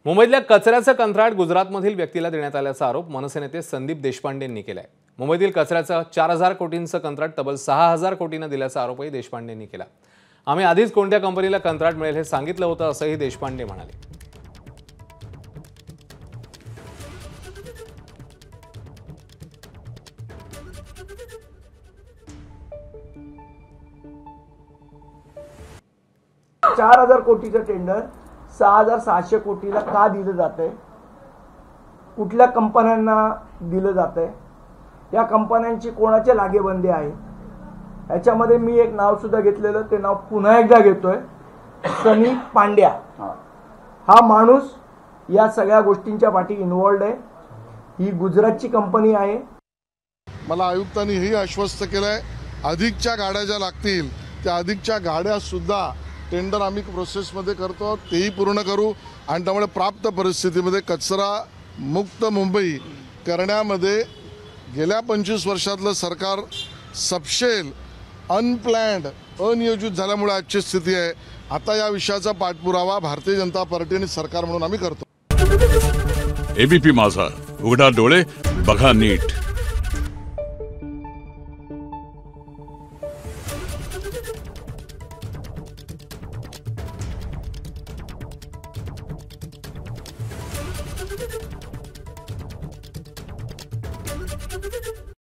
मुंबईतल्या कचऱ्याचं कंत्राट गुजरातमधील व्यक्तीला देण्यात आल्याचा आरोप मनसे नेते संदीप देशपांडेंनी केलाय। मुंबईतील कचऱ्याचं 4000 कोटींचं कंत्राट तब्बल 6000 कोटींना दिल्याचा आरोपही देशपांडेंनी केला। आम्ही आधीच कोणत्या कंपनीला कंत्राट मिळेल हे सांगितलं होतं असंही देशपांडे म्हणाले। चार 4000 कोटीचं टेंडर 6600 कोटीला का दिलं जातंय, कुठल्या कंपन्यांना दिलं जातंय, या कंपन्यांची कोणाचे लागेबंदी आहे, याच्यामध्ये मी एक नाव सुद्धा घेतलेलं, ते नाव पुन्हा एकदा घेतोय, सनी पांड्या। हा माणूस या सगळ्या गोष्टींच्या पाठी इन्व्हॉल्ड आहे। ही गुजरातची कंपनी आहे। मला आयुक्तांनी हे आश्वस्त केलंय, अधिकच्या गाड्या ज्या लागतील त्या अधिकच्या गाड्या सुद्धा टेंडर आम्ही प्रोसेसमध्ये करतो, तेही पूर्ण करू आणि त्यामुळे प्राप्त परिस्थितीमध्ये कचरा मुक्त मुंबई करण्यामध्ये गेल्या 25 वर्षातलं सरकार सपशेल अनप्लॅन्ड अनियोजित झाल्यामुळे आजची स्थिती आहे। आता या विषयाचा पाठपुरावा भारतीय जनता पार्टी आणि सरकार म्हणून आम्ही करतो। एबीपी माझा, उघडा डोळे बघा नीट। Thank you.